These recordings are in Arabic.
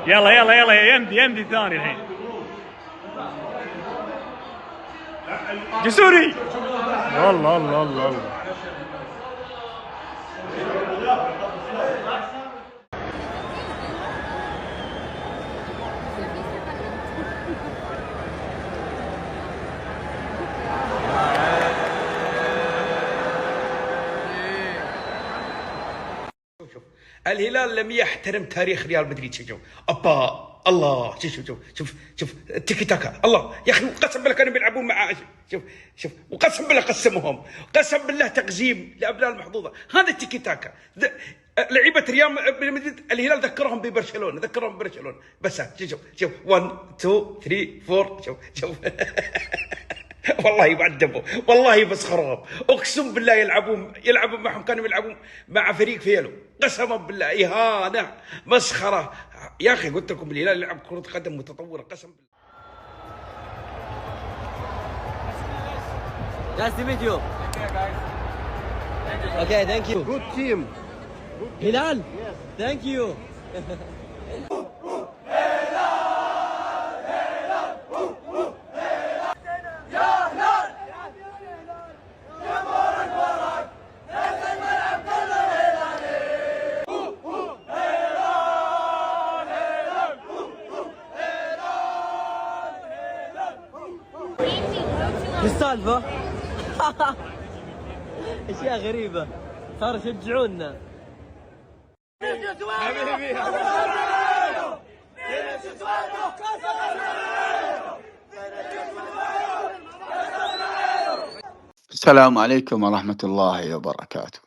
يلا يلا يلا يندي ثاني الحين. جسوري. الله الله الله الله. الهلال لم يحترم تاريخ ريال مدريد. شوف ابا الله، شوف شوف شوف شوف تيكي تاكا. الله يا اخي، قسم بالله كانوا بيلعبون مع، شوف شوف، وقسم بالله قسمهم، قسم بالله تقزيم لابناء المحظوظه. هذا تيكي تاكا. لعيبه ريال مدريد الهلال ذكرهم ببرشلونه، ذكرهم ببرشلونه. بس شوف شوف 1 2 3 4. شوف شوف والله معذبوا، والله مسخرهم، اقسم بالله يلعبون معهم، كانوا يلعبون مع فريق فيلو، قسما بالله اهانه مسخره. يا اخي قلت لكم الهلال يلعب كره قدم متطوره قسم بالله. Nice to meet you. Okay, thank you. Good team. Hilal. Yes. Thank you. ايش السالفة؟ اشياء غريبة، صاروا يشجعونا. السلام عليكم ورحمة الله وبركاته.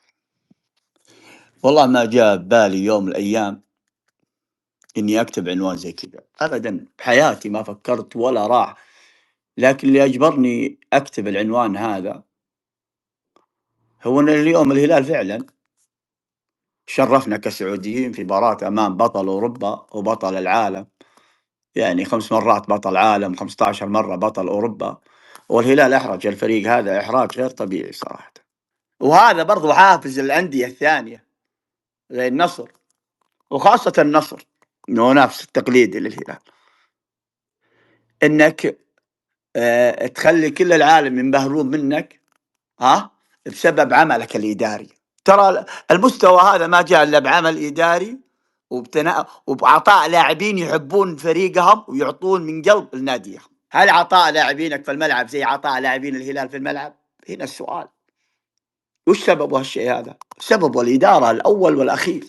والله ما جاء ببالي يوم من الأيام إني أكتب عنوان زي كذا أبدا، بحياتي ما فكرت ولا راح. لكن اللي أجبرني أكتب العنوان هذا هو أن اليوم الهلال فعلا شرفنا كسعوديين في مباراة أمام بطل أوروبا وبطل العالم، يعني 5 مرات بطل عالم، 15 مرة بطل أوروبا، والهلال أحرج الفريق هذا إحراج غير طبيعي صراحة. وهذا برضو حافز الأندية الثانية زي النصر، وخاصة النصر إنه نفس التقليدي للهلال، إنك تخلي كل العالم ينبهرون منك بسبب عملك الإداري. ترى المستوى هذا ما جاء إلا بعمل إداري وبعطاء لاعبين يحبون فريقهم ويعطون من قلب لناديهم. هل عطاء لاعبينك في الملعب زي عطاء لاعبين الهلال في الملعب؟ هنا السؤال، وش سببه هالشيء هذا؟ سببه الإدارة الأول والأخير.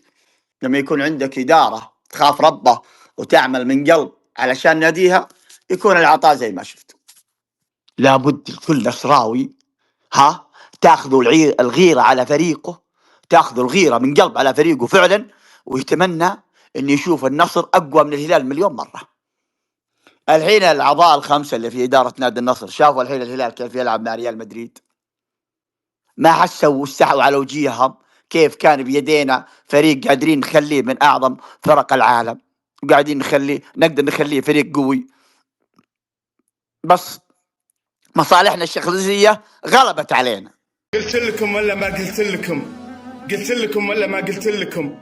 لما يكون عندك إدارة تخاف ربه وتعمل من قلب علشان ناديها، يكون العطاء زي ما شفتوا. لابد كل نصراوي تاخذوا الغيرة على فريقه، تاخذوا الغيرة من قلب على فريقه فعلا، ويتمنى أن يشوف النصر أقوى من الهلال مليون مرة. الحين الأعضاء الخمسة اللي في إدارة نادي النصر شافوا الحين الهلال كيف يلعب مع ريال مدريد، ما حسوا واستحوا على وجيههم كيف كان بيدينا فريق قادرين نخليه من أعظم فرق العالم، وقاعدين نقدر نخليه فريق قوي، بس مصالحنا الشخصية غلبت علينا. قلت لكم ولا ما قلت لكم؟ قلت لكم ولا ما قلت لكم؟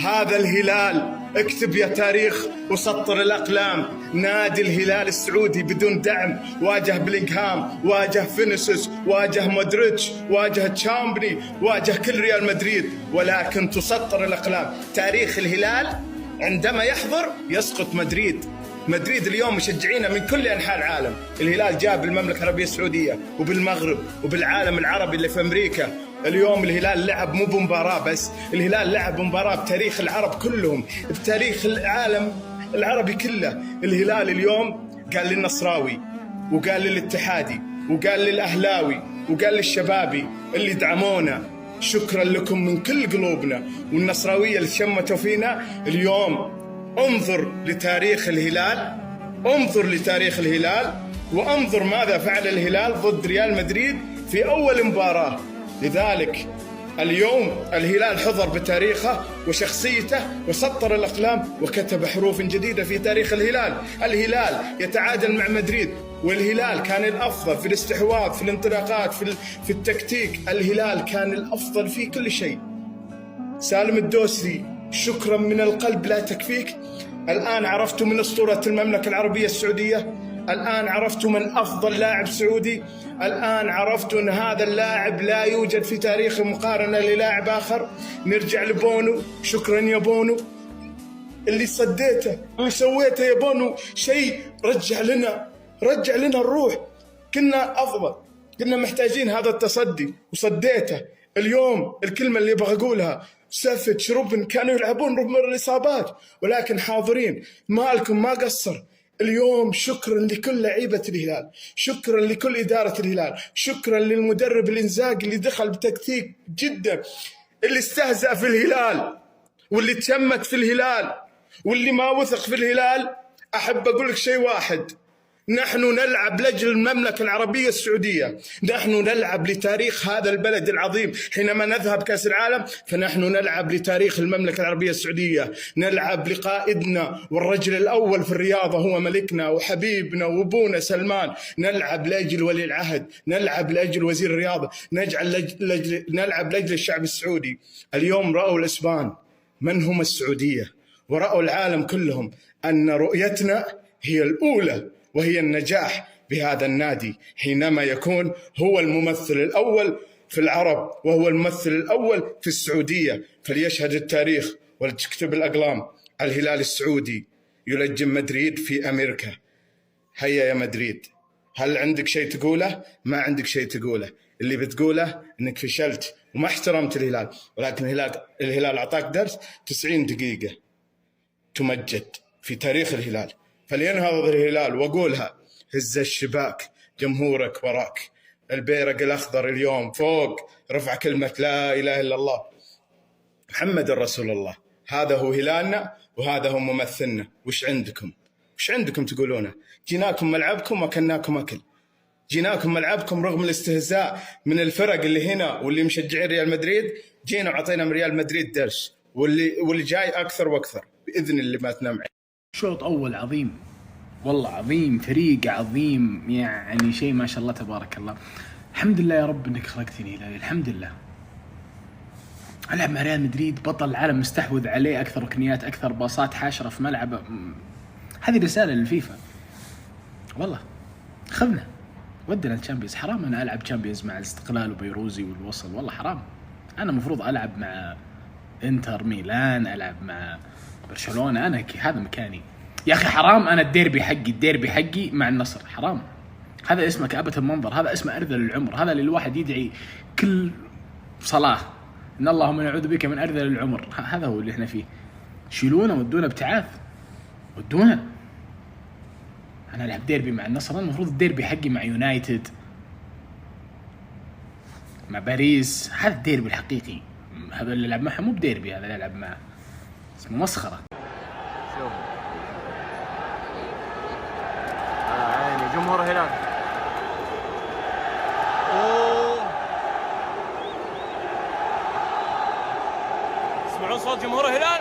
هذا الهلال، اكتب يا تاريخ وسطر الأقلام. نادي الهلال السعودي بدون دعم واجه بلينغهام، واجه فينيسيوس، واجه مودريتش، واجه تشامبني، واجه كل ريال مدريد، ولكن تسطر الأقلام. تاريخ الهلال عندما يحضر يسقط مدريد. مدريد اليوم مشجعينه من كل أنحاء العالم. الهلال جاء بالمملكة العربية السعودية وبالمغرب وبالعالم العربي اللي في أمريكا. اليوم الهلال لعب مو بمباراة بس، الهلال لعب مباراة بتاريخ العرب كلهم، بتاريخ العالم العربي كله. الهلال اليوم قال للنصراوي وقال للاتحادي وقال للأهلاوي وقال للشبابي اللي دعمونا، شكرا لكم من كل قلوبنا. والنصراوية اللي شمتوا فينا اليوم، انظر لتاريخ الهلال، انظر لتاريخ الهلال، وانظر ماذا فعل الهلال ضد ريال مدريد في أول مباراة. لذلك اليوم الهلال حضر بتاريخه وشخصيته وسطر الأقلام وكتب حروف جديدة في تاريخ الهلال. الهلال يتعادل مع مدريد، والهلال كان الأفضل في الاستحواذ، في الانطلاقات، في التكتيك. الهلال كان الأفضل في كل شيء. سالم الدوسري شكرا من القلب لا تكفيك. الآن عرفت من أسطورة المملكة العربية السعودية، الآن عرفت من أفضل لاعب سعودي، الآن عرفت أن هذا اللاعب لا يوجد في تاريخ مقارنة للاعب آخر. نرجع لبونو، شكرا يا بونو، اللي صديته اللي سويته يا بونو شيء رجع لنا الروح. كنا أفضل، كنا محتاجين هذا التصدي وصديته. اليوم الكلمة اللي أبغى أقولها، سافيتش روبن كانوا يلعبون رغم الإصابات ولكن حاضرين. مالكم ما قصر اليوم. شكرا لكل لعيبة الهلال، شكرا لكل إدارة الهلال، شكرا للمدرب الإنزاغي اللي دخل بتكتيك جدا، اللي استهزأ في الهلال واللي تشمت في الهلال واللي ما وثق في الهلال. أحب أقول لك شيء واحد، نحن نلعب لأجل المملكة العربية السعودية، نحن نلعب لتاريخ هذا البلد العظيم. حينما نذهب كأس العالم فنحن نلعب لتاريخ المملكة العربية السعودية، نلعب لقائدنا والرجل الأول في الرياضة هو ملكنا وحبيبنا وابونا سلمان، نلعب لأجل ولي العهد، نلعب لأجل وزير الرياضة، نلعب لأجل الشعب السعودي. اليوم رأوا الإسبان من هم السعودية، ورأوا العالم كلهم أن رؤيتنا هي الأولى وهي النجاح بهذا النادي، حينما يكون هو الممثل الأول في العرب وهو الممثل الأول في السعودية. فليشهد التاريخ ولتكتب الأقلام، الهلال السعودي يلجم مدريد في أمريكا. هيا يا مدريد، هل عندك شيء تقوله؟ ما عندك شيء تقوله. اللي بتقوله أنك فشلت وما احترمت الهلال، ولكن الهلال أعطاك درس. 90 دقيقة تمجد في تاريخ الهلال. فلينهض الهلال وقولها، هز الشباك جمهورك وراك، البيرق الأخضر اليوم فوق، رفع كلمة لا إله إلا الله محمد رسول الله. هذا هو هلالنا وهذا هو ممثلنا. وش عندكم تقولونه؟ جيناكم ملعبكم وكناكم أكل، جيناكم ملعبكم رغم الاستهزاء من الفرق اللي هنا واللي مشجعين ريال مدريد. جينا وعطينا من ريال مدريد درس، واللي جاي أكثر وأكثر بإذن اللي ما تنام. شوط أول عظيم، والله عظيم، فريق عظيم، يعني شيء ما شاء الله تبارك الله. الحمد لله يا رب انك خلقتني هلالي، الحمد لله. العب مع ريال مدريد بطل العالم، مستحوذ عليه، اكثر ركنيات، اكثر باصات حاشره في ملعبه. هذه رساله للفيفا والله. خذنا ودنا الشامبيونز. حرام انا العب شامبيونز مع الاستقلال وبيروزي والوصل، والله حرام. انا مفروض العب مع انتر ميلان، العب مع برشلونة، أنا هذا مكاني يا أخي. حرام أنا الديربي حقي مع النصر، حرام. هذا اسمه كآبة المنظر، هذا اسمه أرذل العمر، هذا اللي الواحد يدعي كل صلاة إن اللهم نعوذ بك من أرذل العمر. هذا هو اللي إحنا فيه. شيلونا ودونا ابتعاث، ودونا. أنا ألعب ديربي مع النصر، أنا المفروض الديربي حقي مع يونايتد، مع باريس. هذا الديربي الحقيقي. هذا اللي يلعب معه مو بديربي، هذا اللي يلعب معه اسمه مسخرة. شوف عيني جمهور الهلال. تسمعون صوت جمهور الهلال؟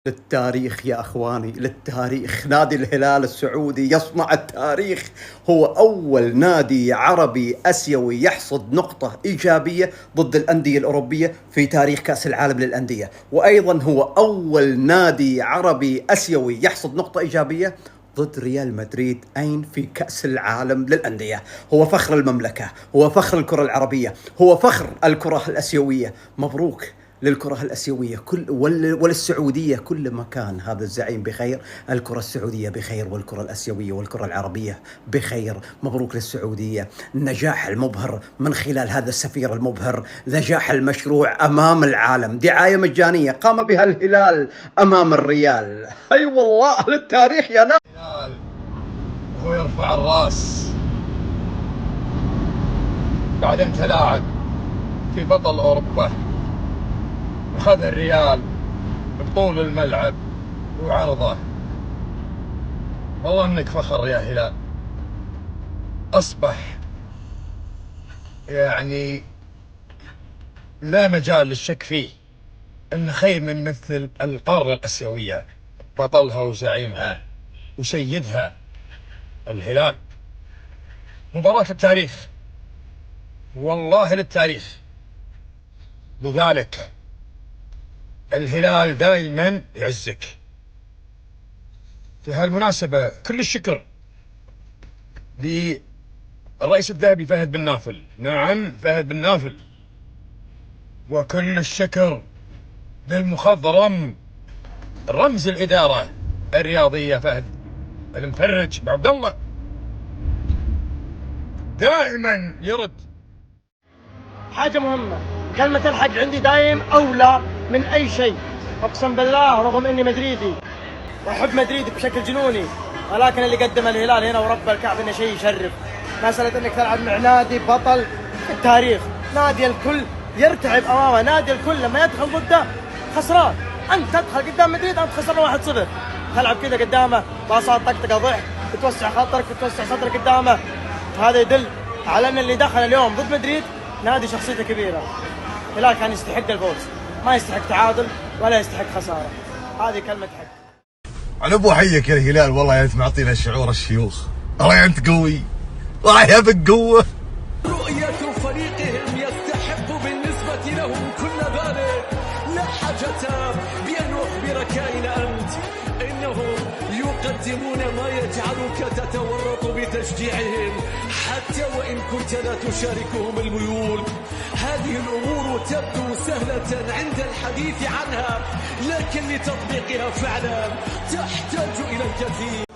للتاريخ يا أخواني، للتاريخ. نادي الهلال السعودي يصنع التاريخ. هو أول نادي عربي أسيوي يحصد نقطة إيجابية ضد الأندية الأوروبية في تاريخ كأس العالم للأندية، وأيضا هو أول نادي عربي أسيوي يحصد نقطة إيجابية ضد ريال مدريد أين في كأس العالم للأندية. هو فخر المملكة، هو فخر الكرة العربية، هو فخر الكرة الأسيوية. مبروك للكرة الأسيوية وللسعودية كل مكان. هذا الزعيم بخير، الكرة السعودية بخير، والكرة الأسيوية والكرة العربية بخير. مبروك للسعودية، النجاح المبهر من خلال هذا السفير المبهر، نجاح المشروع أمام العالم، دعاية مجانية قام بها الهلال أمام الريال. أي والله للتاريخ يا ناس. الهلال هو يرفع الراس بعد أن تلاعب في بطل أوروبا، وخذ الريال بطول الملعب وعرضه. والله انك فخر يا هلال. اصبح يعني لا مجال للشك فيه ان خير من مثل القارة الاسيوية بطلها وزعيمها وسيدها الهلال. مباراة التاريخ والله للتاريخ. لذلك الهلال دائما يعزك. في هالمناسبة كل الشكر للرئيس الذهبي فهد بن نافل، نعم فهد بن نافل، وكل الشكر للمخضرم رمز الإدارة الرياضية فهد المفرج عبد الله، دائما يرد. حاجة مهمة، كلمة الحق عندي دايم أولى من أي شيء، أقسم بالله رغم إني مدريدي وأحب مدريد بشكل جنوني، ولكن اللي قدم الهلال هنا ورب الكعب إنه شيء يشرف. مسألة إنك تلعب مع نادي بطل في التاريخ، نادي الكل يرتعب أمامه، نادي الكل لما يدخل ضده خسران. أنت تدخل قدام مدريد أنت خسران 1-0، تلعب كذا قدامه باصات طقطقة ضحك، بتوسع خاطرك بتوسع صدرك قدامه. هذا يدل على أن اللي دخل اليوم ضد مدريد نادي شخصيته كبيرة. الهلال كان يستحق الفوز، ما يستحق تعادل ولا يستحق خسارة. هذه كلمة حق. على ابو حيك يا الهلال، والله يا انت معطينا شعور الشيوخ، والله يا انت قوي، والله يا بقوه. رؤية فريقهم يستحق بالنسبة لهم كل ذلك. لا حاجة بأن أخبرك أين أنت، إنهم يقدمون ما يجعلك تتورط بتشجيعهم حتى وإن كنت لا تشاركهم الميول. هذه الأمور تبدو سهلة عند الحديث عنها، لكن لتطبيقها فعلا تحتاج إلى الكثير.